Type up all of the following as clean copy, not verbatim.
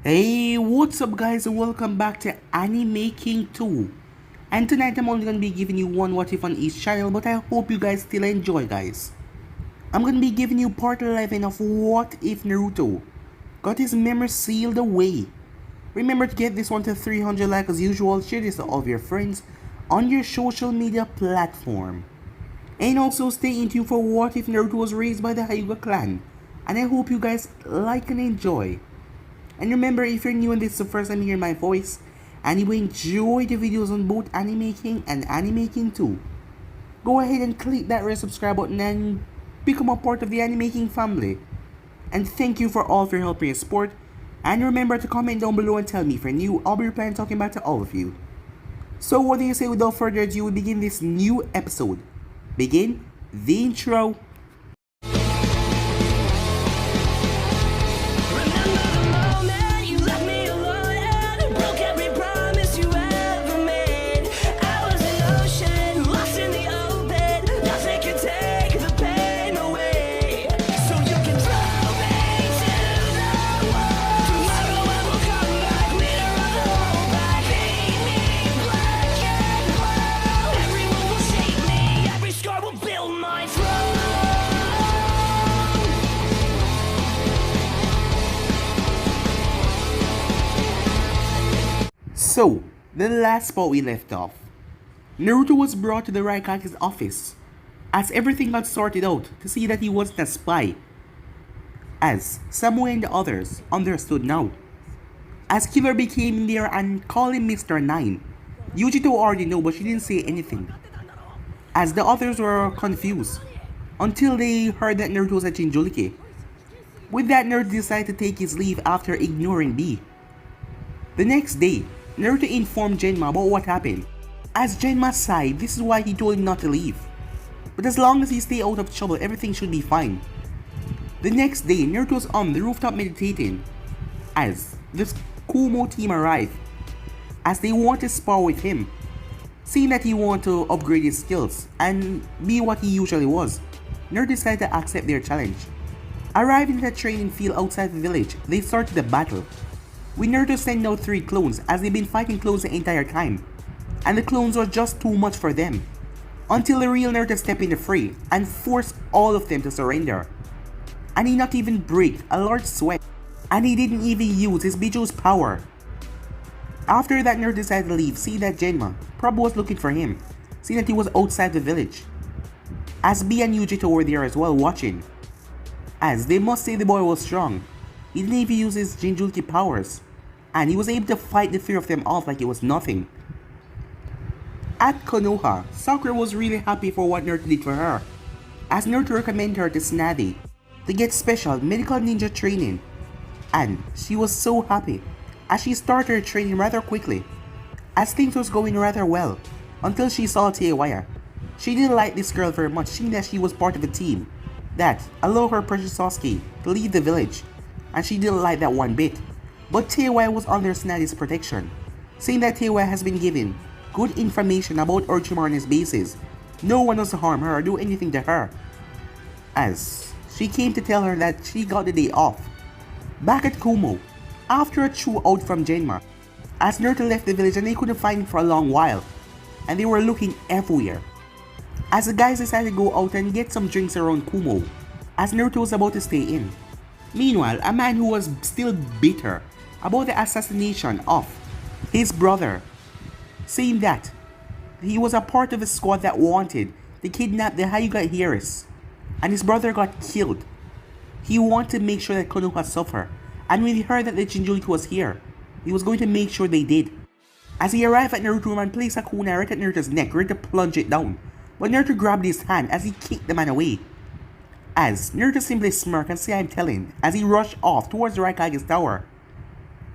Hey, what's up guys and welcome back to Anime King 2. And tonight I'm only gonna be giving you one what if on each channel, but I hope you guys still enjoy guys. I'm gonna be giving you part 11 of What If Naruto got his memory sealed away. Remember to get this one to 300 likes as usual, share this to all of your friends on your social media platform. And also stay in tune for What If Naruto was raised by the Hyuga clan. And I hope you guys like and enjoy. And remember, if you're new and this is the first time hearing my voice, and you enjoy the videos on both Anime King and Anime King 2, go ahead and click that red subscribe button and become a part of the Anime King family. And thank you for all of your help and your support. And remember to comment down below and tell me if you're new, I'll be replying talking back to all of you. So what do you say without further ado, we begin this new episode. Begin the intro. So, the last spot we left off, Naruto was brought to the Raikage's office, as everything got sorted out to see that he wasn't a spy, as Samue and the others understood now. As Killer became there and called him Mr. 9, Yugito already knew but she didn't say anything, as the others were confused, until they heard that Naruto was at Jinchuriki. With that, Naruto decided to take his leave after ignoring B. The next day, Naruto informed Genma about what happened. As Genma sighed, this is why he told him not to leave. But as long as he stay out of trouble, everything should be fine. The next day, Naruto was on the rooftop meditating as this Kumo team arrived, as they want to spar with him. Seeing that he wanted to upgrade his skills and be what he usually was, Naruto decided to accept their challenge. Arriving at the training field outside the village, they started the battle. With Naruto sending out 3 clones as they've been fighting clones the entire time, and the clones were just too much for them, until the real Naruto stepped in the fray and forced all of them to surrender. And he not even break a large sweat, and he didn't even use his Bijuu's power. After that, Naruto decided to leave, seeing that Genma probably was looking for him, seeing that he was outside the village. As B and Yugito were there as well watching, as they must say the boy was strong. He didn't even use his Jinchuriki powers, and he was able to fight the fear of them off like it was nothing. At Konoha, Sakura was really happy for what Naruto did for her, as Naruto recommended her to Tsunade to get special medical ninja training, and she was so happy as she started her training rather quickly, as things was going rather well, until she saw Teiwaya. She didn't like this girl very much, seeing that she was part of a team that allowed her precious Sasuke to leave the village, and she didn't like that one bit. But Teiwaya was under Tsunade's protection, saying that Teiwaya has been given good information about Orochimaru and his bases. No one was to harm her or do anything to her, as she came to tell her that she got the day off. Back at Kumo, after a chew out from Genma, as Naruto left the village and they couldn't find him for a long while, and they were looking everywhere, as the guys decided to go out and get some drinks around Kumo, as Naruto was about to stay in. Meanwhile, a man who was still bitter about the assassination of his brother, saying that he was a part of a squad that wanted to kidnap the Hyuga heiress, and his brother got killed. He wanted to make sure that Konoha suffer, and when he heard that the Jinchuriki was here, he was going to make sure they did. As he arrived at Naruto's room and placed a kunai right at Naruto's neck, ready to plunge it down, but Naruto grabbed his hand as he kicked the man away. As Naruto simply smirked and said, "I'm telling," as he rushed off towards the Raikage's tower.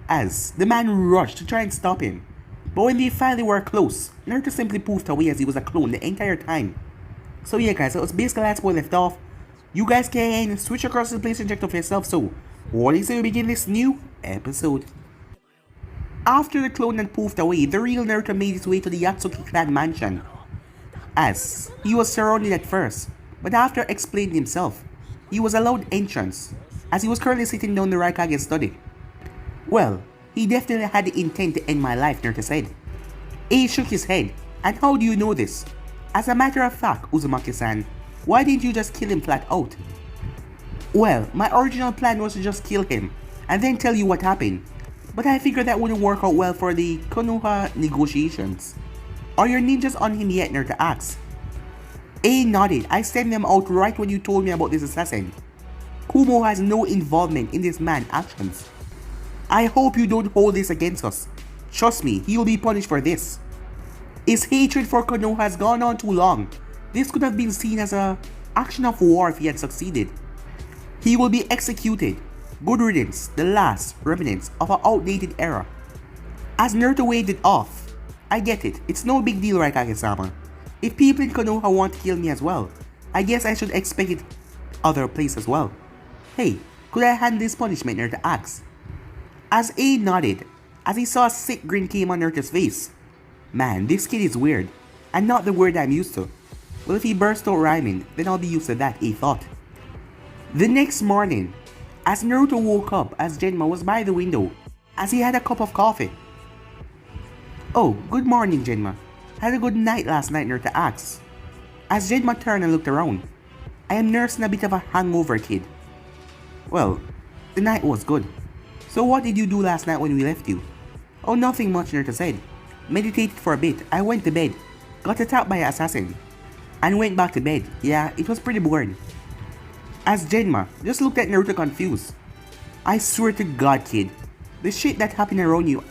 As the man rushed to try and stop him, but when they finally were close, Naruto simply poofed away as he was a clone the entire time. So yeah guys, that was basically that's where we left off. You guys can switch across the place and check it out for yourself, so what do you say we begin this new episode? After the clone had poofed away, the real Naruto made his way to the Yatsuki clan mansion, as he was surrounded at first, but after explaining himself, he was allowed entrance, as he was currently sitting down in the Raikage's study. Well, he definitely had the intent to end my life, Naruto said. A shook his head. And how do you know this? As a matter of fact, Uzumaki-san, why didn't you just kill him flat out? Well, my original plan was to just kill him, and then tell you what happened. But I figured that wouldn't work out well for the Konoha negotiations. Are your ninjas on him yet, Naruto asked. A nodded. I sent them out right when you told me about this assassin. Kumo has no involvement in this man's actions. I hope you don't hold this against us. Trust me, he will be punished for this. His hatred for Konoha has gone on too long. This could have been seen as an action of war if he had succeeded. He will be executed. Good riddance, the last remnants of an outdated era. As Naruto waved it off, I get it, it's no big deal, right, Kage-sama? If people in Konoha want to kill me as well, I guess I should expect it other place as well. Hey, could I handle this punishment, Naruto asked. As A nodded, as he saw a sick grin came on Naruto's face. Man, this kid is weird, and not the word I'm used to. Well, if he bursts out rhyming, then I'll be used to that, A thought. The next morning, as Naruto woke up as Genma was by the window, as he had a cup of coffee. Oh, good morning, Genma. Had a good night last night, Naruto asked. As Genma turned and looked around, I am nursing a bit of a hangover, kid. Well, the night was good. So what did you do last night when we left you? Oh, nothing much, Naruto said. Meditated for a bit, I went to bed, got attacked by an assassin, and went back to bed. Yeah, it was pretty boring. As Genma just looked at Naruto confused. I swear to God, kid, the shit that happened around you,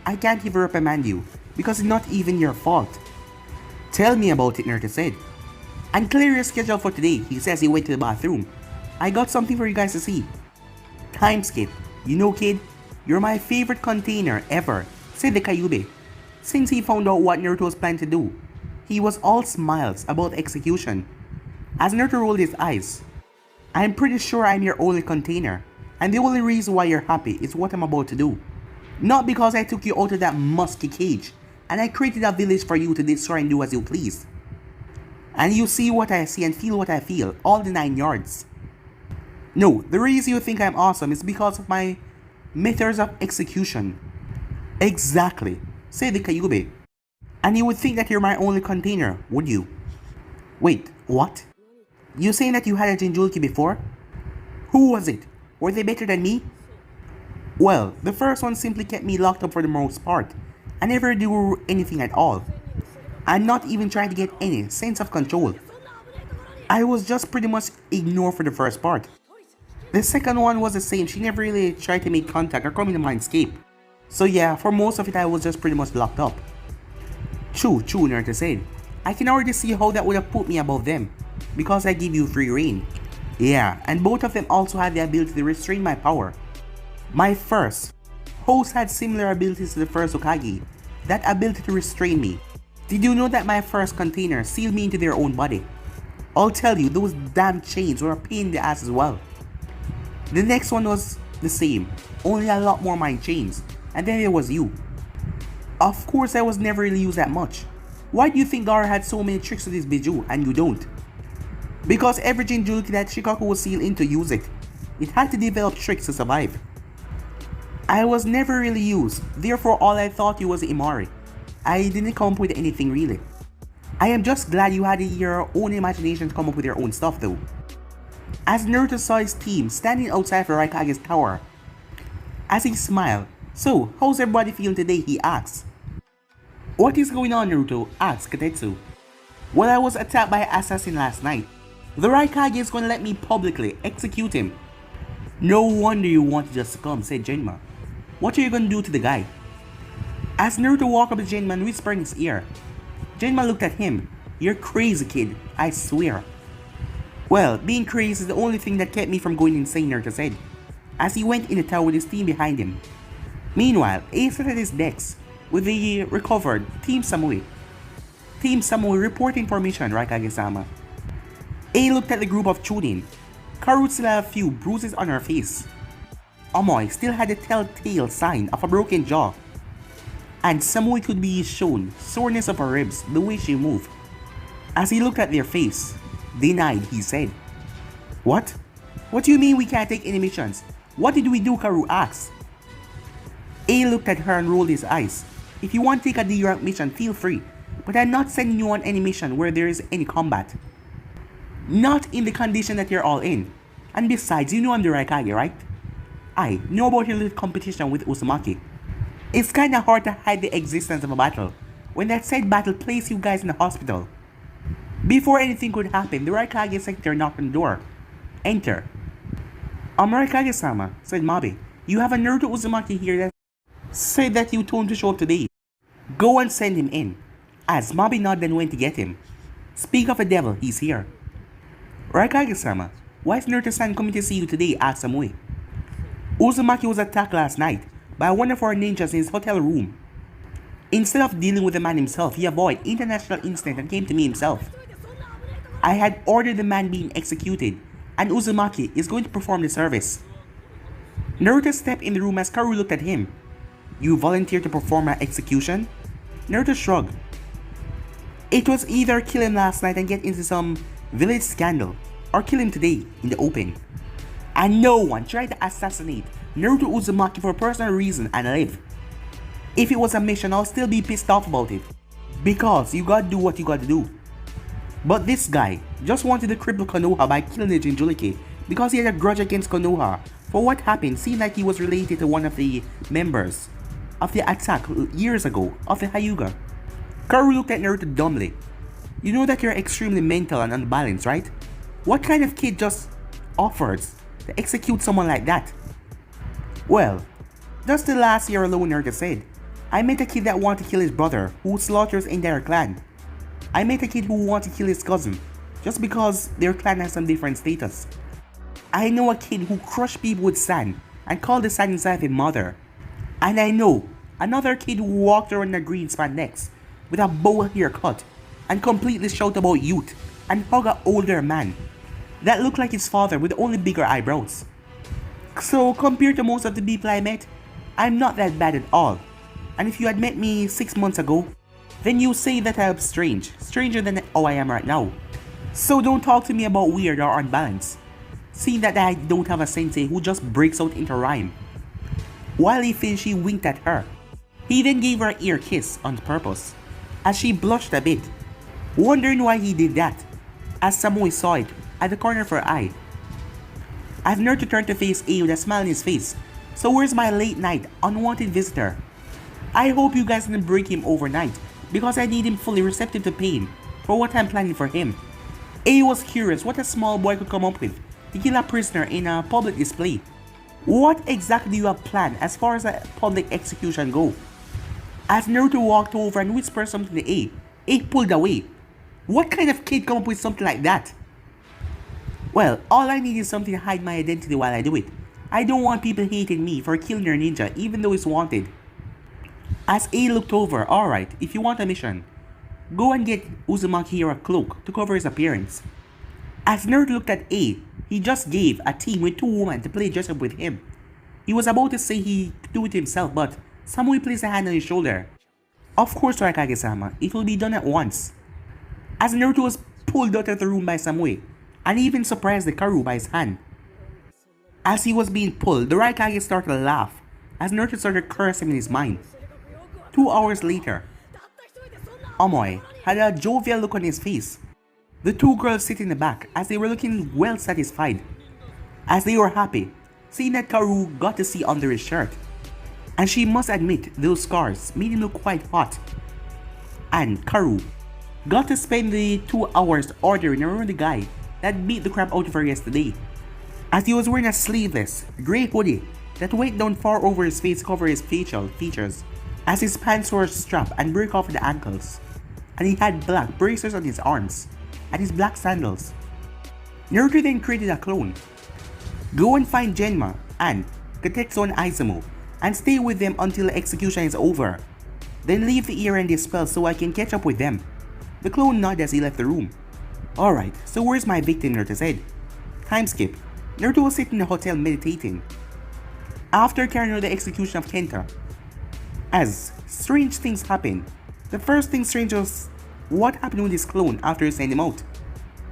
I can't even reprimand you, because it's not even your fault. Tell me about it, Naruto said. And clear your schedule for today, he says he went to the bathroom. I got something for you guys to see. Time skip. You know, kid, you're my favorite container ever, said the Kyuubi. Since he found out what Naruto was planning to do, he was all smiles about execution. As Naruto rolled his eyes, I'm pretty sure I'm your only container, and the only reason why you're happy is what I'm about to do. Not because I took you out of that musky cage, and I created a village for you to destroy and do as you please. And you see what I see and feel what I feel, all the 9 yards. No, the reason you think I'm awesome is because of my methods of execution. Exactly, said the Kyuubi. And you would think that you're my only container, would you? Wait, what? You saying that you had a Jinchuriki before? Who was it? Were they better than me? Well, the first one simply kept me locked up for the most part. I never do anything at all. I'm not even trying to get any sense of control. I was just pretty much ignored for the first part. The second one was the same, she never really tried to make contact or come into my escape. So yeah, for most of it I was just pretty much locked up. True, Naruto said. I can already see how that would have put me above them, because I give you free reign. Yeah, and both of them also had the ability to restrain my power. My first host had similar abilities to the first Hokage, that ability to restrain me. Did you know that my first container sealed me into their own body? I'll tell you, those damn chains were a pain in the ass as well. The next one was the same, only a lot more mind chains, and then there was you. Of course I was never really used that much. Why do you think Gaara had so many tricks to this Biju and you don't? Because every Jinchuriki that Shikaku was sealed into used it. It had to develop tricks to survive. I was never really used, therefore all I thought you was Imari. I didn't come up with anything really. I am just glad you had your own imagination to come up with your own stuff though. As Naruto saw his team standing outside the Raikage's tower, as he smiled, so how's everybody feeling today, he asked. What is going on, Naruto? Asked Katetsu. Well, I was attacked by an assassin last night. The Raikage is going to let me publicly execute him. No wonder you wanted just to come, said Genma. What are you going to do to the guy? As Naruto walked up to Genma and whispered in his ear. Genma looked at him. You're crazy, kid, I swear. Well, being crazy is the only thing that kept me from going insane, Naruto said, as he went in the tower with his team behind him. Meanwhile, Ace sat at his desk with the recovered Team Samui. Team Samui reporting formation, Raikage-sama. A looked at the group of Chunin. Karu still had a few bruises on her face. Amoy still had the telltale sign of a broken jaw. And Samui could be shown soreness of her ribs the way she moved. As he looked at their face, denied, he said. What? What do you mean we can't take any missions? What did we do, Karu asked. A looked at her and rolled his eyes. If you want to take a D-rank mission, feel free, but I'm not sending you on any mission where there is any combat. Not in the condition that you're all in. And besides, you know I'm the Raikage, right? I know about your little competition with Uzumaki. It's kinda hard to hide the existence of a battle when that said battle placed you guys in the hospital. Before anything could happen, the Raikage secretary knocked on the door. Enter. Raikage-sama, said Mabe. You have a Naruto Uzumaki here that said that you told him to show up today. Go and send him in. As Mabe nodded and went to get him. Speak of a devil, he's here. Raikage-sama, why is Naruto-san coming to see you today? Asked Samui. Uzumaki was attacked last night by one of our ninjas in his hotel room. Instead of dealing with the man himself, he avoided international incident and came to me himself. I had ordered the man being executed, and Uzumaki is going to perform the service. Naruto stepped in the room as Kaoru looked at him. You volunteered to perform an execution? Naruto shrugged. It was either kill him last night and get into some village scandal, or kill him today in the open. And no one tried to assassinate Naruto Uzumaki for a personal reason and live. If it was a mission, I'll still be pissed off about it. Because you gotta do what you gotta do. But this guy just wanted to cripple Konoha by killing the Jinchuriki because he had a grudge against Konoha for what happened, seemed like he was related to one of the members of the attack years ago of the Hyuga. Kaoru looked at Naruto dumbly. You know that you're extremely mental and unbalanced, right? What kind of kid just offers to execute someone like that? Well, just the last year alone, Naruto said. I met a kid that wanted to kill his brother, who slaughters his entire clan. I met a kid who wanted to kill his cousin, just because their clan has some different status. I know a kid who crushed people with sand and called the sand inside his mother. And I know another kid who walked around in a green spandex with a boa haircut and completely shouted about youth and hugged an older man that looked like his father with only bigger eyebrows. So compared to most of the people I met, I'm not that bad at all. And if you had met me 6 months ago, then you say that I'm strange, stranger than how I am right now. So don't talk to me about weird or unbalanced, seeing that I don't have a sensei who just breaks out into rhyme. While he finished, he winked at her. He then gave her an ear kiss on purpose, as she blushed a bit, wondering why he did that, as Samui saw it at the corner of her eye. As Naruto turned to face A with a smile on his face. So where's my late night unwanted visitor? I hope you guys didn't break him overnight, because I need him fully receptive to pain for what I'm planning for him. A was curious what a small boy could come up with to kill a prisoner in a public display. What exactly do you have planned as far as a public execution go? As Naruto walked over and whispered something to A pulled away. What kind of kid come up with something like that? Well, all I need is something to hide my identity while I do it. I don't want people hating me for killing their ninja even though it's wanted. As A looked over, alright, if you want a mission, go and get Uzumaki here a cloak to cover his appearance. As Naruto looked at A, he just gave a team with 2 women to play dress up with him. He was about to say he could do it himself, but Samui placed a hand on his shoulder. Of course, Raikage-sama, it will be done at once. As Naruto was pulled out of the room by Samui, and even surprised the Kaoru by his hand. As he was being pulled, the Raikage started to laugh, as Naruto started cursing in his mind. 2 hours later, Omoi had a jovial look on his face. The 2 girls sit in the back as they were looking well satisfied, as they were happy, seeing that Kaoru got to see under his shirt. And she must admit those scars made him look quite hot. And Kaoru got to spend the 2 hours ordering around the guy that beat the crap out of her yesterday, as he was wearing a sleeveless, grey hoodie that went down far over his face to cover his facial features, as his pants were strapped and broke off at the ankles, and he had black bracers on his arms, and his black sandals. Naruto then created a clone. Go and find Genma and Katetsu and Izumo, and stay with them until the execution is over. Then leave the ear and dispel so I can catch up with them. The clone nodded as he left the room. Alright, so where's my victim, Naruto said. Time skip. Naruto was sitting in the hotel meditating, after carrying out the execution of Kenta. As strange things happened. The first thing strange was what happened with his clone after he sent him out.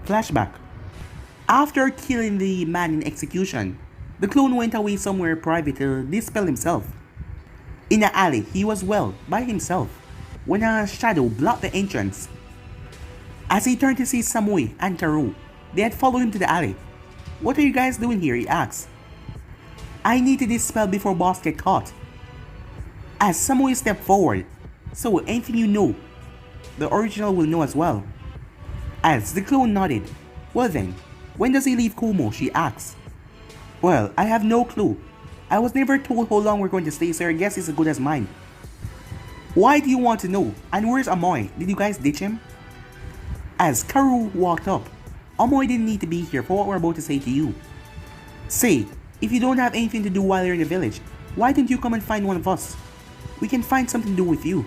Flashback. After killing the man in execution, the clone went away somewhere private to dispel himself. In the alley, he was by himself when a shadow blocked the entrance. As he turned to see Samui and Karu, they had followed him to the alley. "What are you guys doing here?" he asked. "I need to dispel before boss get caught." As Samui stepped forward, "So anything you know, the original will know as well." As the clone nodded, "Well then, when does he leave Kumo?" she asked. "Well, I have no clue. I was never told how long we're going to stay, so I guess it's as good as mine." "Why do you want to know? And where's Amoy? Did you guys ditch him?" As Karu walked up, "Amoy didn't need to be here for what we're about to say to you. Say, if you don't have anything to do while you're in the village, why don't you come and find one of us? We can find something to do with you."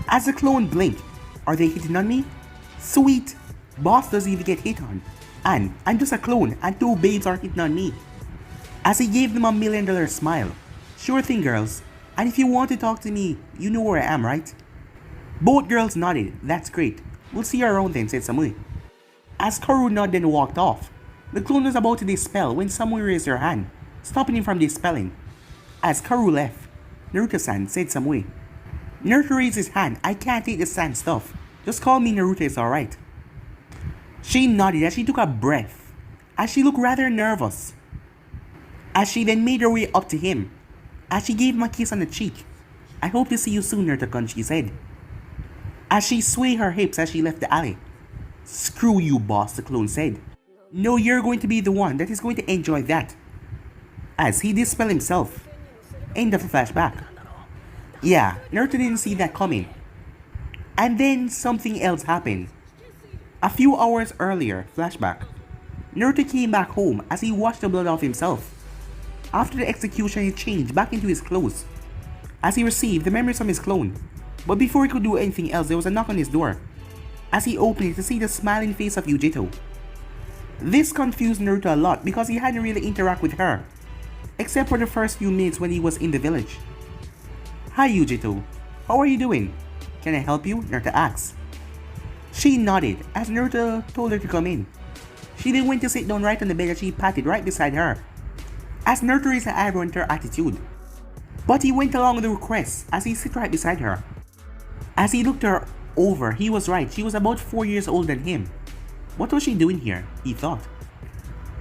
As the clone blinked, "Are they hitting on me? Sweet! Boss doesn't even get hit on. And I'm just a clone and two babes are hitting on me." As he gave them a $1 million smile. "Sure thing, girls. And if you want to talk to me, you know where I am, right?" Both girls nodded. "That's great. We'll see you around then," said Samui. As Karu nodded and walked off, the clone was about to dispel when Samui raised her hand, stopping him from dispelling. As Karu left, "Naruto-san," said Samui. Naruto raised his hand. "I can't take the sand stuff. Just call me Naruto, it's alright." She nodded as she took a breath, as she looked rather nervous. As she then made her way up to him, as she gave him a kiss on the cheek. "I hope to see you soon, Naruto-kun," she said. As she swayed her hips as she left the alley. "Screw you, boss," the clone said. "No, you're going to be the one that is going to enjoy that." As he dispelled himself. End of the flashback. Yeah, Naruto didn't see that coming. And then something else happened. A few hours earlier, flashback. Naruto came back home as he washed the blood off himself. After the execution, he changed back into his clothes as he received the memories from his clone. But before he could do anything else, there was a knock on his door. As he opened it to see the smiling face of Yugito. This confused Naruto a lot because he hadn't really interacted with her, except for the first few minutes when he was in the village. "Hi Yugito, how are you doing? Can I help you?" Naruto asked. She nodded as Naruto told her to come in. She then went to sit down right on the bed that she patted right beside her. As Naruto raised her eyebrow at her attitude. But he went along with the request as he sat right beside her. As he looked her over, he was right, she was about 4 years older than him. What was she doing here, he thought.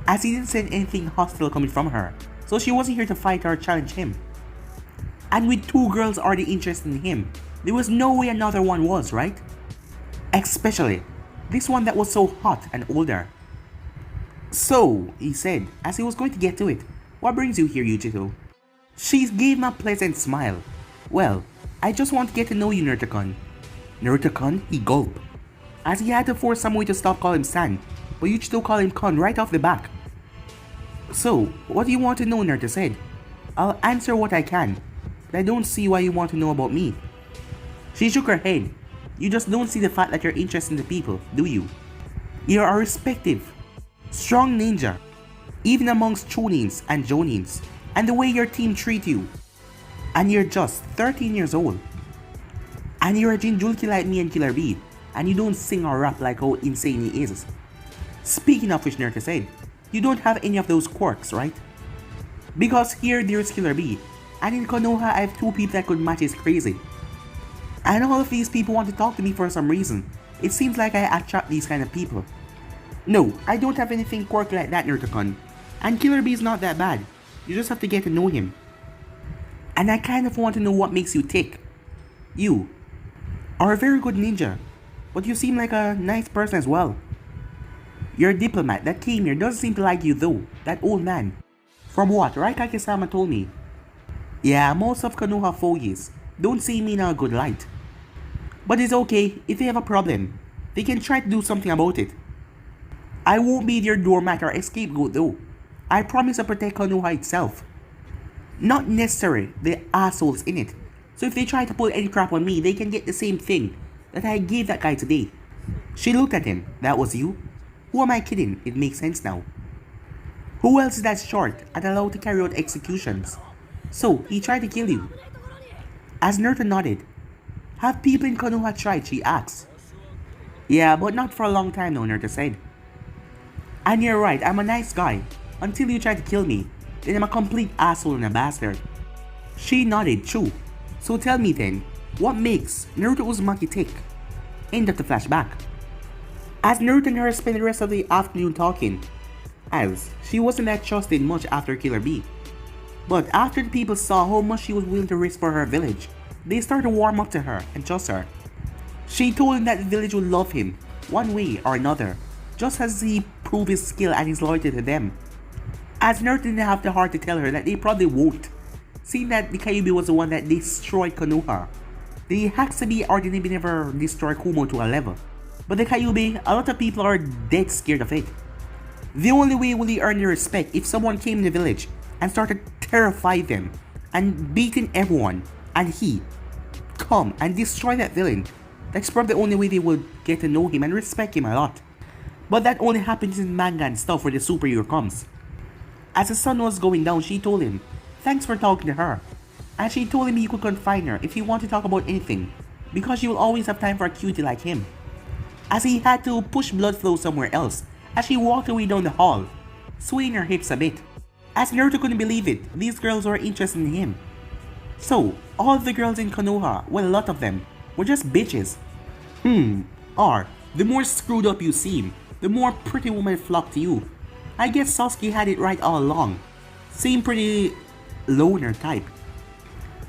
As he didn't sense anything hostile coming from her, so she wasn't here to fight or challenge him. And with two girls already interested in him, there was no way another one was, right? Especially this one that was so hot and older. "So," he said, as he was going to get to it, "what brings you here, Yugito?" She gave him a pleasant smile. "Well, I just want to get to know you, Naruto-kun." "Naruto-kun?" he gulped, as he had to force Samui to stop calling him San, but Yugito called him Kun right off the back. "So, what do you want to know?" Naruto said. "I'll answer what I can, but I don't see why you want to know about me." She shook her head. "You just don't see the fact that you're interested in the people, do you? You're a respective, strong ninja, even amongst chonins and jonins, and the way your team treat you. And you're just 13 years old. And you're a Jinchuriki like me and Killer Bee, and you don't sing or rap like how insane he is. Speaking of which," Naruto said, "you don't have any of those quirks, right? Because here there's Killer Bee, and in Konoha I have two people that could match his crazy. And all of these people want to talk to me for some reason. It seems like I attract these kind of people. No, I don't have anything quirky like that, Naruto-kun. And Killer Bee is not that bad. You just have to get to know him. And I kind of want to know what makes you tick. You are a very good ninja, but you seem like a nice person as well. Your diplomat that came here doesn't seem to like you though, that old man. From what Raikage-sama told me. Yeah, most of Konoha fogies don't see me in a good light. But it's okay, if they have a problem, they can try to do something about it. I won't be their doormat or scapegoat though. I promise to protect Konoha itself. Not necessarily the assholes in it. So if they try to pull any crap on me, they can get the same thing that I gave that guy today." She looked at him. "That was you? Who am I kidding? It makes sense now. Who else is that short and allowed to carry out executions? So he tried to kill you?" As Naruto nodded. "Have people in Konoha tried?" she asked. "Yeah, but not for a long time now," Naruto said. "And you're right, I'm a nice guy. Until you try to kill me, then I'm a complete asshole and a bastard." She nodded true. So tell me then, what makes Naruto Uzumaki tick? End of the flashback. As Naruto and her spent the rest of the afternoon talking, as she wasn't that trusted much after Killer Bee. But after the people saw how much she was willing to risk for her village, they started to warm up to her and trust her. She told him that the village would love him, one way or another, just as he proved his skill and his loyalty to them. As Naruto didn't have the heart to tell her that they probably won't, seeing that the Kyuubi was the one that destroyed Konoha. The Hatsubi or the Nibi never destroyed Kumo to a level, but the Kyuubi, a lot of people are dead scared of it. The only way will he earn their respect if someone came in the village and started to terrify them and beating everyone, and he come and destroy that villain. That's probably the only way they would get to know him and respect him a lot. But that only happens in manga and stuff where the superhero comes. As the sun was going down, she told him, thanks for talking to her. And she told him he could confine her if he wanted to talk about anything, because she will always have time for a cutie like him. As he had to push blood flow somewhere else, as she walked away down the hall, swaying her hips a bit. As Naruto couldn't believe it, these girls were interested in him. So, all of the girls in Konoha, well, a lot of them, were just bitches. Or, the more screwed up you seem, the more pretty women flock to you. I guess Sasuke had it right all along. Seem pretty loner type.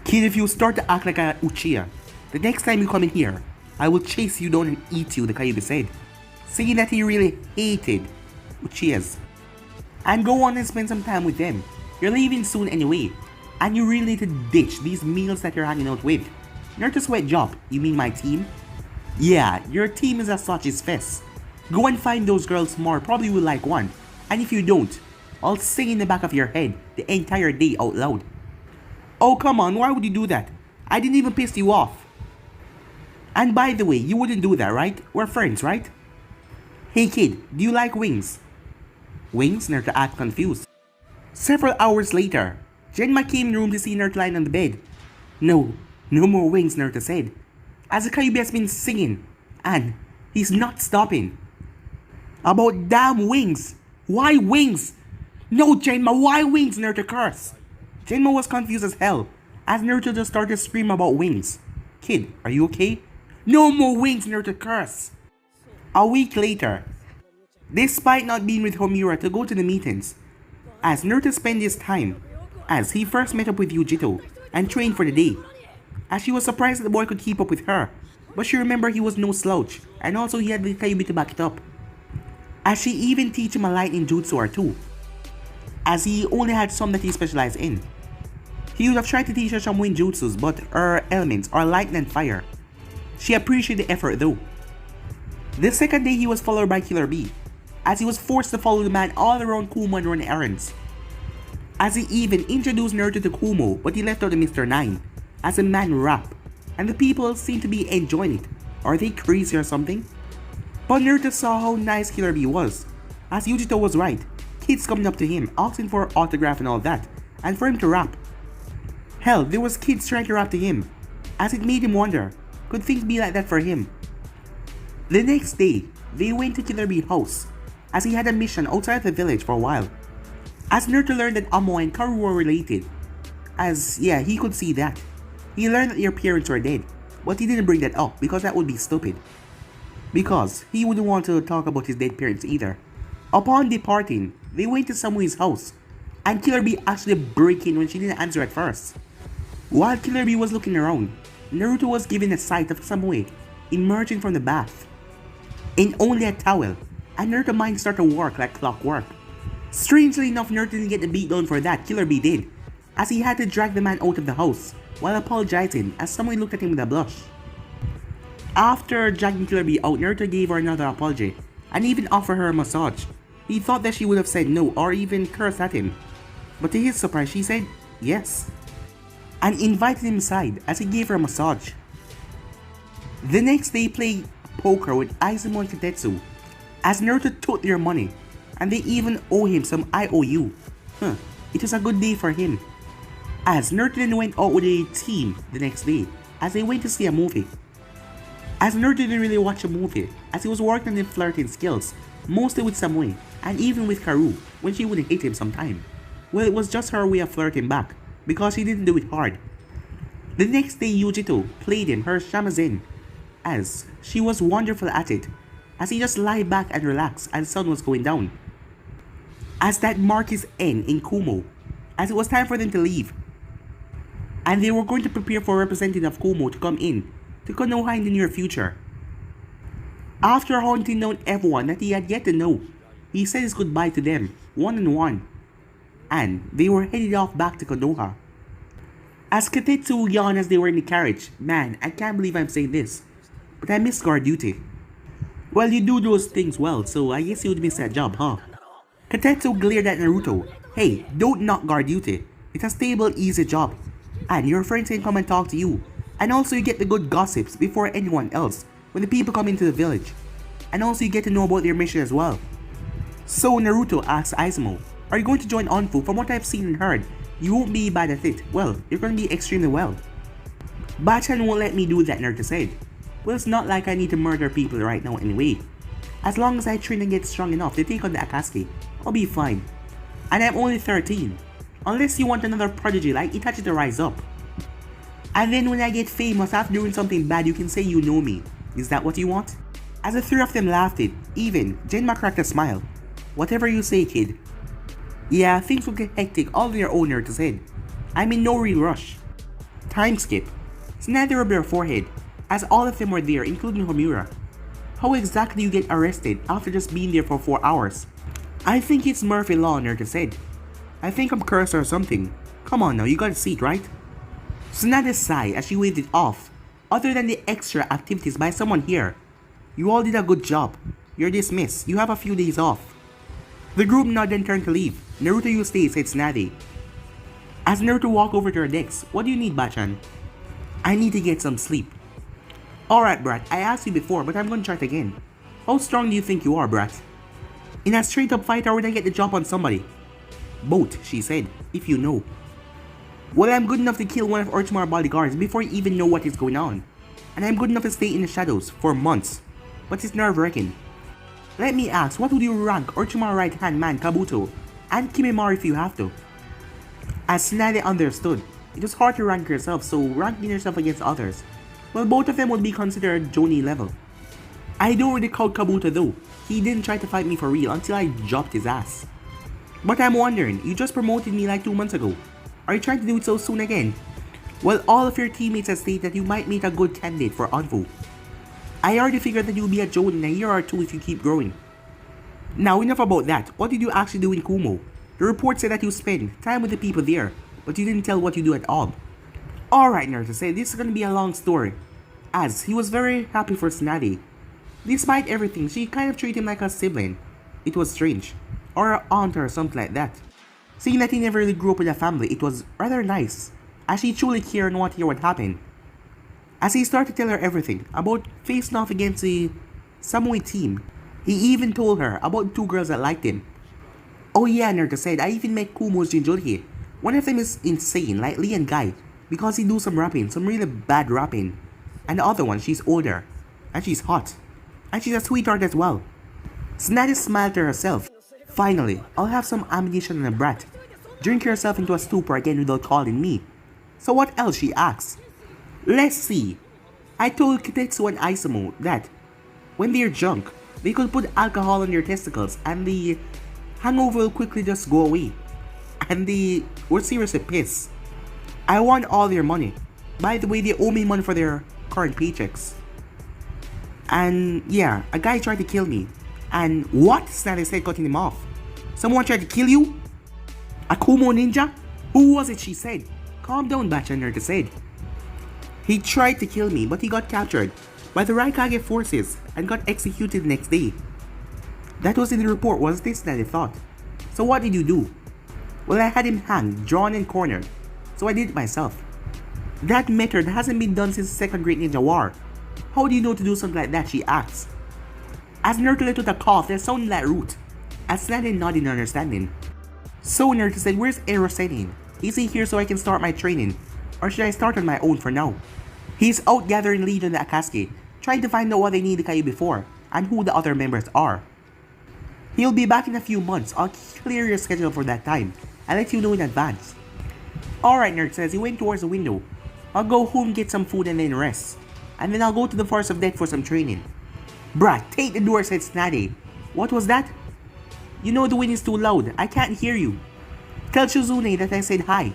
Kid, if you start to act like a Uchiha, the next time you come in here, I will chase you down and eat you, the Kyuubi said, saying that he really hated Uchihas. And go on and spend some time with them. You're leaving soon anyway, and you really need to ditch these meals that you're hanging out with. Naruto's wet job, you mean my team? Yeah, your team is as such as fest. Go and find those girls more, probably will like one. And if you don't, I'll sing in the back of your head the entire day out loud. Oh come on, why would you do that? I didn't even piss you off. And by the way, you wouldn't do that, right? We're friends, right? Hey kid, do you like wings? Wings? Naruto asked confused. Several hours later, Genma came in the room to see Naruto lying on the bed. No more wings, Naruto said. As the Kyuubi has been singing, and he's not stopping. About damn wings! Why wings? No, Genma, why wings? Naruto cursed. Genma was confused as hell, as Naruto just started screaming about wings. Kid, are you okay? No more wings, Naruto cursed. A week later, despite not being with Homura to go to the meetings, as Naruto spent his time, as he first met up with Yugito and trained for the day, as she was surprised that the boy could keep up with her, but she remembered he was no slouch, and also he had the Kyuubi to back it up. As she even teach him a lightning jutsu or two, as he only had some that he specialized in. He would have tried to teach her some wind jutsus, but her elements are lightning and fire. She appreciated the effort though. The second day he was followed by Killer Bee, as he was forced to follow the man all around Kumo and run errands. As he even introduced Naruto to Kumo, but he left out the Mr. 9, as a man rap, and the people seemed to be enjoying it. Are they crazy or something? But Naruto saw how nice Killer Bee was, as Yugito was right, kids coming up to him, asking for autograph and all that, and for him to rap. Hell, there was kids trying to rap to him, as it made him wonder, could things be like that for him? The next day, they went to Killer Bee's house, as he had a mission outside of the village for a while. As Naruto learned that Amo and Karu were related, as yeah, he could see that. He learned that their parents were dead, but he didn't bring that up because that would be stupid. Because he wouldn't want to talk about his dead parents either. Upon departing, they went to Samui's house, and Killer Bee actually broke in when she didn't answer at first. While Killer Bee was looking around, Naruto was given a sight of Samui emerging from the bath in only a towel, and Naruto's mind started to work like clockwork. Strangely enough, Naruto didn't get the beat down for that, Killer Bee did, as he had to drag the man out of the house while apologizing as someone looked at him with a blush. After dragging Killer Bee out, Naruto gave her another apology and even offered her a massage. He thought that she would have said no or even cursed at him, but to his surprise she said yes, and invited him inside as he gave her a massage. The next day played poker with Izumo and Katetsu, as Naruto took their money, and they even owe him some IOU. It was a good day for him. As Naruto then went out with a team the next day, as they went to see a movie. As Naruto didn't really watch a movie, as he was working on his flirting skills, mostly with Samui, and even with Karu, when she wouldn't hate him sometime. Well, it was just her way of flirting back, because she didn't do it hard. The next day, Yugito played him her shamisen, as she was wonderful at it, as he just lie back and relax as the sun was going down. As that marked his end in Kumo, as it was time for them to leave, and they were going to prepare for a representative of Kumo to come in to Konoha in the near future. After hunting down everyone that he had yet to know, he said his goodbye to them, one-on-one, and they were headed off back to Konoha. As Katetsu yawned as they were in the carriage, man, I can't believe I'm saying this, but I miss guard duty. Well, you do those things well, so I guess you would miss that job, huh? Katetsu glared at Naruto. Hey, don't knock guard duty. It's a stable, easy job. And your friends can come and talk to you. And also you get the good gossips before anyone else when the people come into the village. And also you get to know about their mission as well. So Naruto asks Izumo, are you going to join Onfu? From what I've seen and heard, you won't be bad at it. Well, you're going to be extremely well. Bachan won't let me do that, Naruto said. Well, it's not like I need to murder people right now anyway. As long as I train and get strong enough to take on the Akatsuki, I'll be fine. And I'm only 13. Unless you want another prodigy like Itachi to rise up. And then when I get famous after doing something bad, you can say you know me. Is that what you want? As the three of them laughed it, even Genma cracked a smile. Whatever you say, kid. Yeah, things will get hectic all on your own, Naruto said. I'm in no real rush. Time skip. Tsunade rubbed her forehead, as all of them were there, including Homura. How exactly you get arrested after just being there for 4 hours? I think it's Murphy Law, Naruto said. I think I'm cursed or something. Come on now, you got a seat, right? Tsunade sighed as she waved it off. Other than the extra activities by someone here, you all did a good job. You're dismissed. You have a few days off. The group nodded and turned to leave. Naruto, you stay, said Tsunade. As Naruto walked over to her decks, what do you need, Bachan? I need to get some sleep. Alright, brat, I asked you before, but I'm gonna try it again. How strong do you think you are, brat? In a straight up fight, or would I get the jump on somebody? Both, she said, if you know. Well, I'm good enough to kill one of Orochimaru's bodyguards before you even know what is going on. And I'm good enough to stay in the shadows for months. But it's nerve-wracking. Let me ask, what would you rank Orochimaru's right-hand man Kabuto and Kimimaro if you have to? As Tsunade understood, it was hard to rank yourself, so ranking yourself against others. Well, both of them would be considered Jonin level. I don't really count Kabuto though. He didn't try to fight me for real until I dropped his ass. But I'm wondering, you just promoted me like 2 months ago. Are you trying to do it so soon again? Well, all of your teammates have stated that you might make a good candidate for Onfu. I already figured that you'll be a Jonin in a year or two if you keep growing. Now enough about that, what did you actually do in Kumo? The report said that you spend time with the people there, but you didn't tell what you do at all. Alright, Naruto said, this is gonna be a long story. As he was very happy for Tsunade. Despite everything, she kind of treated him like a sibling. It was strange. Or an aunt or something like that. Seeing that he never really grew up with a family, it was rather nice, as she truly cared and wanted to hear what happened. As he started to tell her everything about facing off against the Samurai team, he even told her about 2 girls that liked him. Oh yeah, Naruto said, I even met Kumo's Jinchuriki. One of them is insane, like Lee and Guy, because he do some rapping, some really bad rapping. And the other one, she's older, and she's hot, and she's a sweetheart as well. Tsunade smiled to herself. Finally, I'll have some ammunition and a brat. Drink yourself into a stupor again without calling me. So what else, she asks. Let's see. I told Katetsu and Izumo that when they're drunk, they could put alcohol on their testicles and the hangover will quickly just go away. And they were seriously pissed. I want all their money. By the way, they owe me money for their current paychecks. And yeah, a guy tried to kill me. And what? Tsunade said, cutting him off. Someone tried to kill you? A Kumo ninja? Who was it? She said. Calm down, Bachan, Naruto said. He tried to kill me, but he got captured by the Raikage forces and got executed the next day. That was in the report, wasn't it? Tsunade thought. So what did you do? Well, I had him hanged, drawn and cornered, so I did it myself. That method hasn't been done since the Second Great Ninja War. How do you know to do something like that? She asks. As Naruto let out a cough that sounded like root, as Tsunade nodded in understanding. So Naruto said, where's Ero Senin? Is he here so I can start my training? Or should I start on my own for now? He's out gathering lead on the Akatsuki, trying to find out what they need to Kai before, and who the other members are. He'll be back in a few months. I'll clear your schedule for that time. I'll let you know in advance. Alright, Nerd says he went towards the window. I'll go home, get some food and then rest. And then I'll go to the Forest of Death for some training. Bruh, take the door, said Tsunade. What was that? You know the wind is too loud, I can't hear you. Tell Tsunade that I said hi.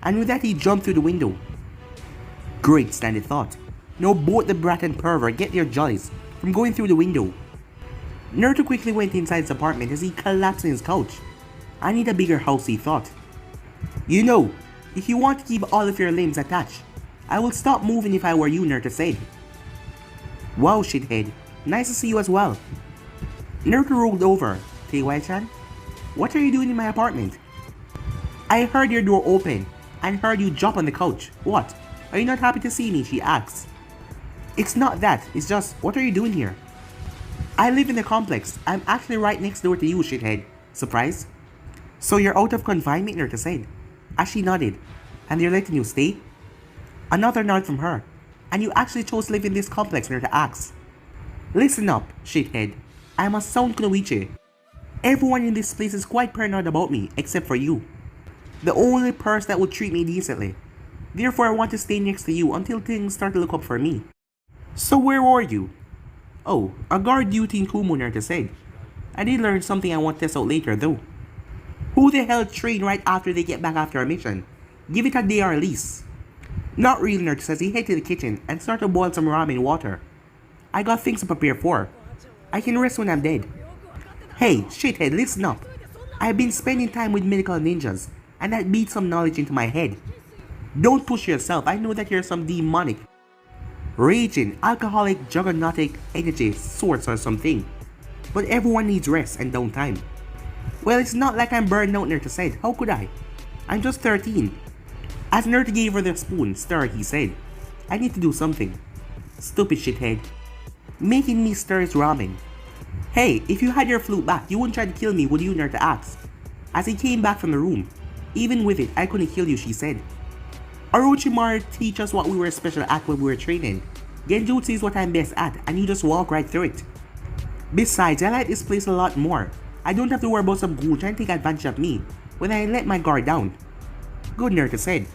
And with that he jumped through the window. Great, Tsunade thought. Now both the brat and pervert get their jollies from going through the window. Naruto quickly went inside his apartment as he collapsed on his couch. I need a bigger house, he thought. You know, if you want to keep all of your limbs attached, I will stop moving if I were you, Naruto said. Wow, shithead. Nice to see you as well. Naruto rolled over. Teiwai-chan, what are you doing in my apartment? I heard your door open and heard you jump on the couch. What? Are you not happy to see me? She asks. It's not that, it's just, what are you doing here? I live in the complex. I'm actually right next door to you, shithead. Surprise? So you're out of confinement, Naruto said. As she nodded. And they're letting you stay? Another nod from her. And you actually chose to live in this complex, Naruto asks. Listen up, shithead. I'm a sound kunoichi. Everyone in this place is quite paranoid about me, except for you. The only person that would treat me decently. Therefore, I want to stay next to you until things start to look up for me. So where were you? Oh, a guard duty in Kumo, Naruto said. I did learn something I want to test out later though. Who the hell train right after they get back after a mission? Give it a day or at least. Not really, Naruto says. He headed to the kitchen and started to boil some ramen water. I got things to prepare for. I can rest when I'm dead. Hey, shithead, listen up. I've been spending time with medical ninjas, and that beats some knowledge into my head. Don't push yourself, I know that you're some demonic, raging, alcoholic, juggernautic energy source or something. But everyone needs rest and downtime. Well, it's not like I'm burned out, Naruto said. How could I? I'm just 13. As Naruto gave her the spoon, stir, he said. I need to do something. Stupid shithead. Making me stir his ramen. Hey, if you had your flute back, you wouldn't try to kill me, would you, Naruto asked. As he came back from the room. Even with it, I couldn't kill you, she said. Orochimaru teach us what we were special at when we were training. Genjutsu is what I'm best at, and you just walk right through it. Besides, I like this place a lot more. I don't have to worry about some ghoul trying to take advantage of me when I let my guard down. Good, Naruto said.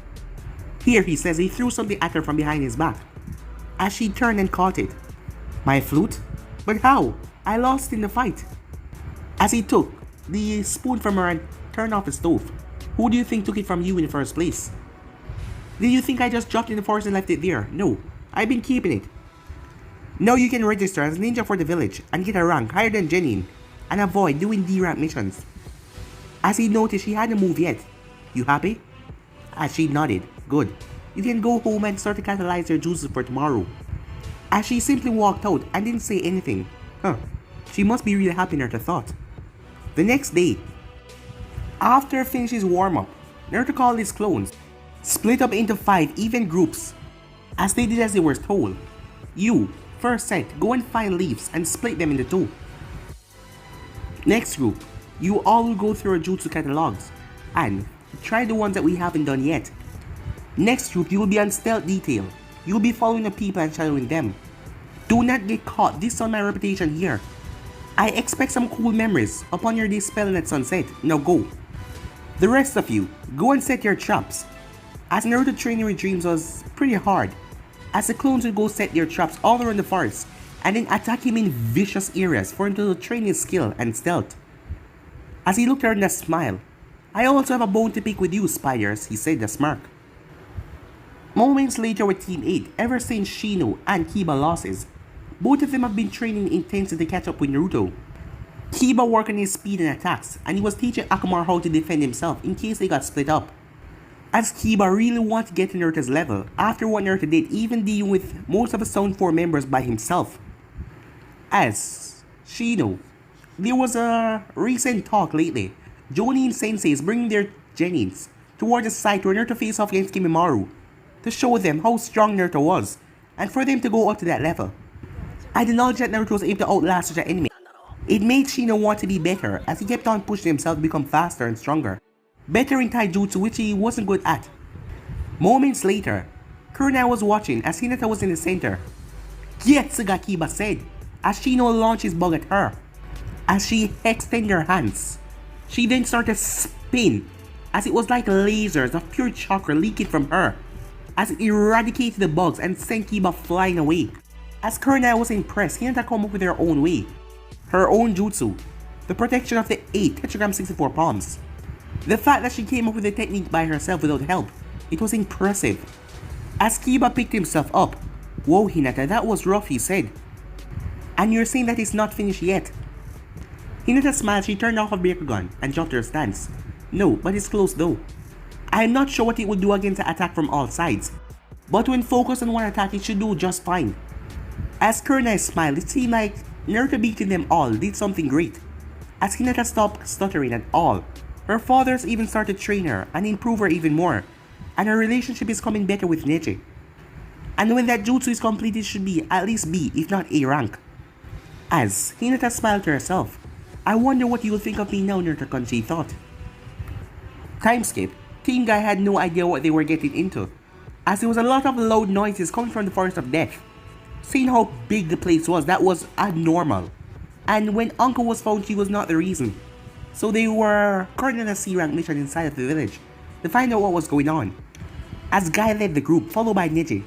Here, he says, he threw something at her from behind his back. As she turned and caught it. My flute? But how? I lost in the fight. As he took the spoon from her and turned off the stove. Who do you think took it from you in the first place? Did you think I just dropped in the forest and left it there? No, I've been keeping it. Now you can register as ninja for the village and get a rank higher than Genin and avoid doing D-rank missions. As he noticed she hadn't moved yet. You happy? As she nodded. Good. You can go home and start to catalyze your juices for tomorrow. As she simply walked out and didn't say anything. Huh. She must be really happy, Naruto thought. The next day. After finishing his warm-up, Naruto called his clones. Split up into 5 even groups. As they did as they were told. You, first set, go and find leaves and split them into 2. Next group, you all will go through our jutsu catalogs and try the ones that we haven't done yet. Next group, you will be on stealth detail. You will be following the people and shadowing them. Do not get caught, this is on my reputation here. I expect some cool memories upon your dispelling at sunset. Now go. The rest of you, go and set your traps. As Naruto training with dreams was pretty hard, as the clones would go set their traps all around the forest and then attack him in vicious areas for him to train his skill and stealth. As he looked at her and smiled, I also have a bone to pick with you, spiders, he said with a smirk. Moments later with Team 8, ever since Shino and Kiba losses, both of them have been training intensely to catch up with Naruto. Kiba worked on his speed and attacks, and he was teaching Akamaru how to defend himself in case they got split up. As Kiba really wanted to get to Naruto's level after what Naruto did, even dealing with most of the Sound 4 members by himself. As Shino, there was a recent talk lately. Jonin Sensei is bringing their genins towards the site where Naruto faced off against Kimimaro to show them how strong Naruto was and for them to go up to that level. I did not that Naruto was able to outlast such an enemy. It made Shino want to be better as he kept on pushing himself to become faster and stronger. Better in taijutsu, which he wasn't good at. Moments later, Kurunai was watching as Hinata was in the center. Getsuga, Kiba said, as Shino launched his bug at her. As she extended her hands, she then started to spin as it was like lasers of pure chakra leaking from her, as it eradicated the bugs and sent Kiba flying away. As Kurenai was impressed, Hinata came up with her own way, her own jutsu, the protection of the 8 tetragram 64 palms. The fact that she came up with the technique by herself without help, it was impressive. As Kiba picked himself up, "Whoa Hinata, that was rough," he said. "And you're saying that it's not finished yet?" Hinata smiled. She turned off her Byakugan and dropped her stance. "No, but it's close though. I'm not sure what it would do against an attack from all sides, but when focused on one attack, it should do just fine." As Kurenai smiled, it seemed like Naruto beating them all did something great. As Hinata stopped stuttering at all, her fathers even started to train her and improve her even more, and her relationship is coming better with Neji. And when that jutsu is complete, it should be at least B, if not A rank. As Hinata smiled to herself, "I wonder what you'll think of me now, Naruto-kun," she thought. Time skip. Team Guy had no idea what they were getting into, as there was a lot of loud noises coming from the Forest of Death. Seeing how big the place was, that was abnormal. And when Uncle was found, she was not the reason. So they were currently on a C-rank mission inside of the village to find out what was going on. As Guy led the group, followed by Neji,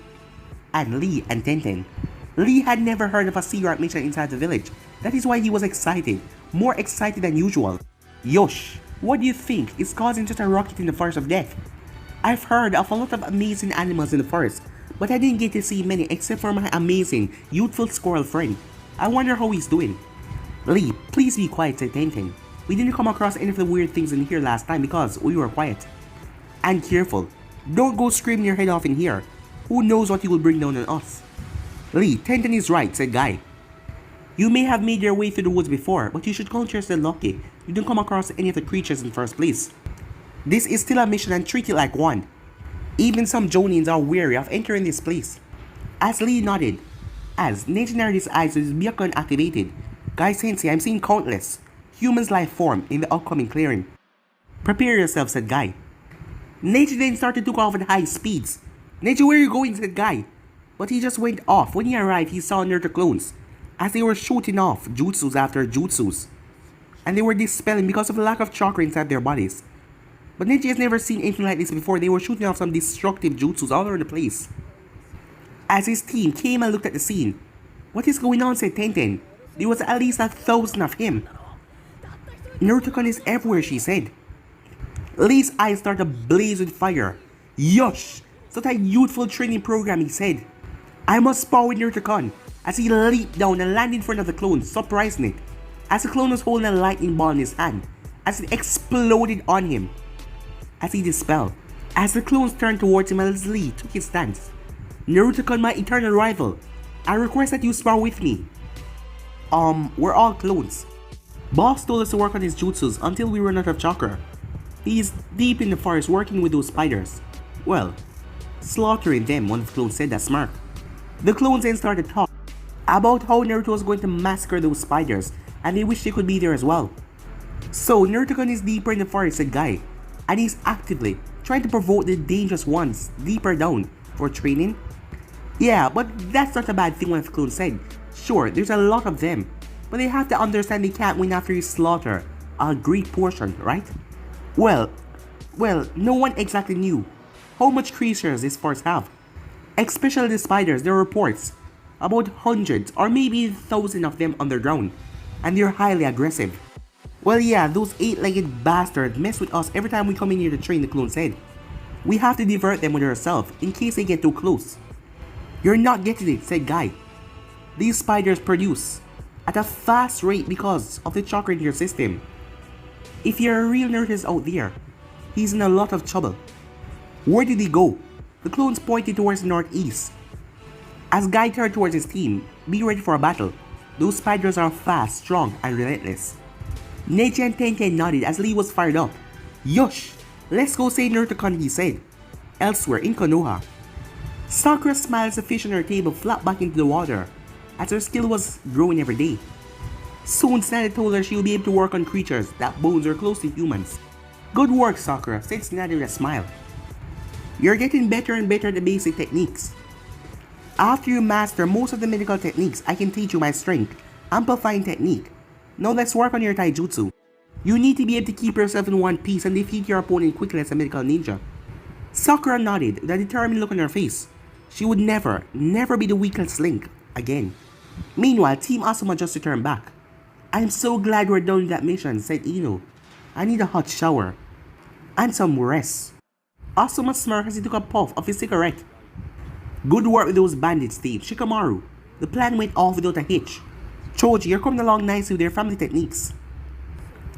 and Lee and Tenten. Lee had never heard of a C-rank mission inside the village. That is why he was excited, more excited than usual. "Yosh, what do you think is causing such a rocket in the Forest of Death? I've heard of a lot of amazing animals in the forest, but I didn't get to see many except for my amazing, youthful squirrel friend. I wonder how he's doing." "Lee, please be quiet," said Tenten. "We didn't come across any of the weird things in here last time because we were quiet. And careful, don't go screaming your head off in here. Who knows what you will bring down on us." "Lee, Tenten is right," said Guy. "You may have made your way through the woods before, but you should count yourself lucky you didn't come across any of the creatures in the first place. This is still a mission and treat it like one. Even some Jonins are wary of entering this place." As Lee nodded, as Neji narrowed his eyes with his Byakugan activated, "Guy Sensei, I'm seeing countless humans' life form in the upcoming clearing." "Prepare yourself," said Guy. Neji then started to go off at high speeds. "Neji, where are you going?" said Guy. But he just went off. When he arrived, he saw Naruto clones, as they were shooting off jutsus after jutsus, and they were dispelling because of the lack of chakra inside their bodies. But Neji has never seen anything like this before. They were shooting off some destructive jutsus all over the place. As his team came and looked at the scene, "What is going on?" said Tenten. "There was at least 1,000 of him." "Naruto-kun is everywhere," she said. Lee's eyes started to blaze with fire. "Yosh! Such a youthful training program," he said. "I must spar with Naruto-kun," as he leaped down and landed in front of the clone, surprising it, as the clone was holding a lightning ball in his hand, as it exploded on him as he dispelled. As the clones turned towards him, as Lee took his stance. "Naruto-kun, my eternal rival, I request that you spar with me." We're all clones. Boss told us to work on his jutsus until we run out of chakra. He's deep in the forest working with those spiders. Well, slaughtering them," one of the clones said. "That's smart." The clones then started talking about how Naruto was going to massacre those spiders, and they wish they could be there as well. "So Naruto-kun is deeper in the forest," said Guy, "and he's actively trying to provoke the dangerous ones deeper down for training." "Yeah, but that's not a bad thing," one of the clones said. "Sure, there's a lot of them, but they have to understand they can't win after you slaughter a great portion, right?" Well, no one exactly knew how much creatures this forest have. Especially the spiders. There are reports about hundreds or maybe 1,000 of them underground, and they're highly aggressive. "Well, yeah, those 8-legged bastards mess with us every time we come in here to train," the clone said. "We have to divert them with ourselves in case they get too close." "You're not getting it," said Guy. "These spiders produce at a fast rate because of the chakra in your system. If you're a real nerd out there, he's in a lot of trouble." "Where did he go?" The clones pointed towards the northeast. As Guy turned towards his team, "Be ready for a battle. Those spiders are fast, strong, and relentless." Neji and Tenten nodded as Lee was fired up. "Yosh! Let's go save Naruto-kun," he said. Elsewhere in Konoha, Sakura smiled as the fish on her table flopped back into the water, as her skill was growing every day. Soon Tsunade told her she will be able to work on creatures that bones are close to humans. "Good work, Sakura," said Tsunade with a smile. "You're getting better and better at the basic techniques. After you master most of the medical techniques, I can teach you my strength amplifying technique. Now let's work on your taijutsu." You need to be able to keep yourself in one piece and defeat your opponent quickly as a medical ninja. Sakura nodded with a determined look on her face. She would never be the weakest link again. Meanwhile, Team Asuma just returned back. "I'm so glad we're done with that mission," said Ino. "I need a hot shower. And some rest." Asuma smirked as he took a puff of his cigarette. "Good work with those bandits, Steve. Shikamaru. The plan went off without a hitch. Choji, you're coming along nicely with your family techniques.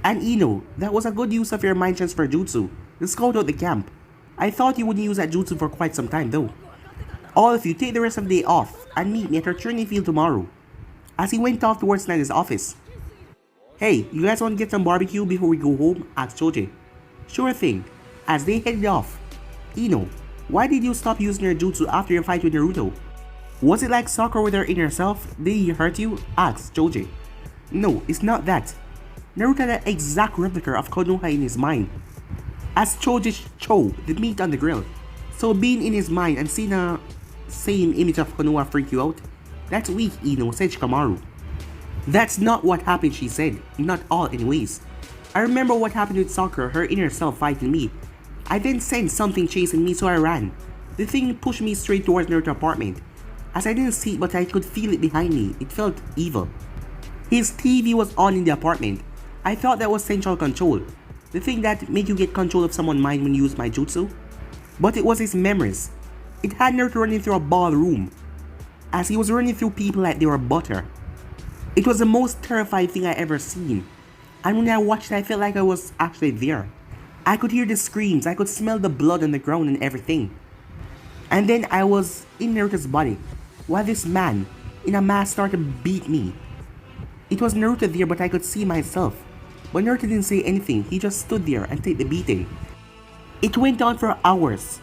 And Ino, that was a good use of your mind transfer jutsu to scout out the camp. I thought you wouldn't use that jutsu for quite some time though. All of you take the rest of the day off and meet me at our training field tomorrow." As he went off towards Tsunade's office. "Hey, you guys want to get some barbecue before we go home?" asked Choji. "Sure thing." As they headed off. "Ino, why did you stop using your jutsu after your fight with Naruto? Was it like Sakura with her inner self? Did he hurt you?" asked Choji. "No, it's not that. Naruto had an exact replica of Konoha in his mind." As Choji showed the meat on the grill. "So being in his mind and seeing a same image of Konoha freak you out? That's weak, Ino," said Shikamaru. "That's not what happened," she said. "Not all anyways. I remember what happened with Sakura, her inner self fighting me. I then sensed something chasing me, so I ran. The thing pushed me straight towards Naruto's apartment. As I didn't see it, but I could feel it behind me. It felt evil. His TV was on in the apartment. I thought that was central control. The thing that made you get control of someone's mind when you use my jutsu. But it was his memories. It had Naruto running through a ballroom, as he was running through people like they were butter. It was the most terrifying thing I ever seen. And when I watched it, I felt like I was actually there. I could hear the screams, I could smell the blood on the ground and everything. And then I was in Naruto's body, while this man in a mask started to beat me. It was Naruto there, but I could see myself. But Naruto didn't say anything, he just stood there and took the beating. It went on for hours,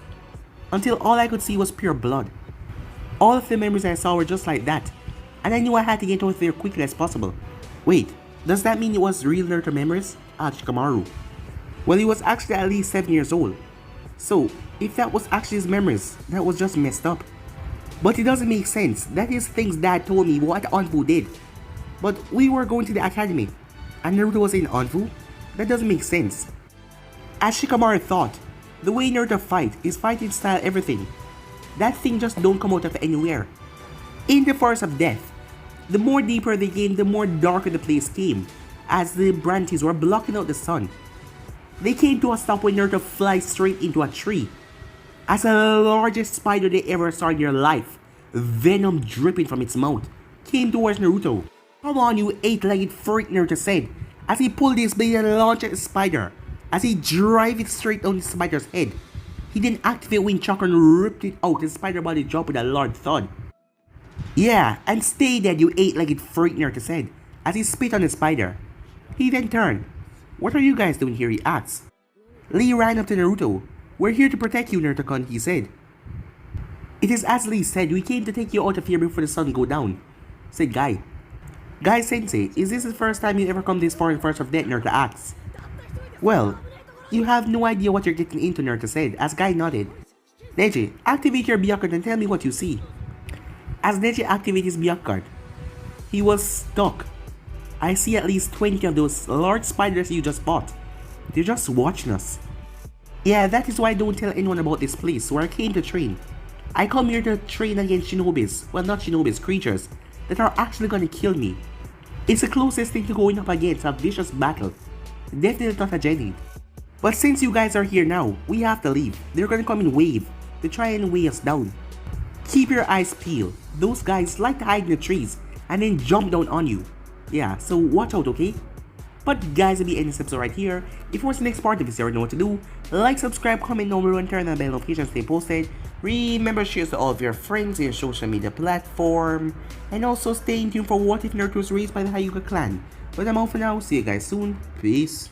until all I could see was pure blood. All of the memories I saw were just like that, and I knew I had to get out of there quickly as possible." "Wait, does that mean it was real Naruto memories?" asked Shikamaru. "Well, he was actually at least 7 years old. So, if that was actually his memories, that was just messed up. But it doesn't make sense. That is things Dad told me what Anfu did. But we were going to the academy, and Naruto was in Anfu? That doesn't make sense." As Shikamaru thought, the way Naruto fight, his fighting style, everything, that thing just don't come out of anywhere. In the Forest of Death, the more deeper the game, the more darker the place came, as the branches were blocking out the sun. They came to a stop when Naruto flies straight into a tree. As the largest spider they ever saw in their life, venom dripping from its mouth, came towards Naruto. "Come on, you 8-legged freak," Naruto said, as he pulled his blade and launched at the spider, as he drove it straight on the spider's head. He then activated Wind Chakra and ripped it out, and the spider body dropped with a loud thud. "Yeah, and stay dead, you 8-legged freak," Naruto said, as he spit on the spider. He then turned. "What are you guys doing here?" he asked. Lee ran up to Naruto. "We're here to protect you, Naruto-kun," he said. "It is as Lee said, we came to take you out of here before the sun go down," said Guy. "Guy Sensei, is this the first time you ever come this far in Forest of Death?" Naruto asked. "Well, you have no idea what you're getting into," Naruto said, as Guy nodded. "Neji, activate your Byakugan and tell me what you see." As Neji activated his Byakugan, he was stuck. "I see at least 20 of those large spiders you just fought. They're just watching us." "Yeah, that is why I don't tell anyone about this place where I came to train. I come here to train against shinobis, well not shinobis, creatures that are actually gonna kill me. It's the closest thing to going up against a vicious battle. Definitely not a genuine. But since you guys are here now, we have to leave. They're gonna come in wave to try and weigh us down. Keep your eyes peeled. Those guys like to hide in the trees and then jump down on you. Yeah, so watch out, okay? But guys, I'll be ending this episode right here. If you want the next part of this, you already know what to do. Like, subscribe, comment, number one, turn on the bell notifications, stay posted. Remember, share to all of your friends in your social media platform. And also stay tuned for What If Naruto was raised by the Hyuga clan. But I'm out for now. See you guys soon. Peace.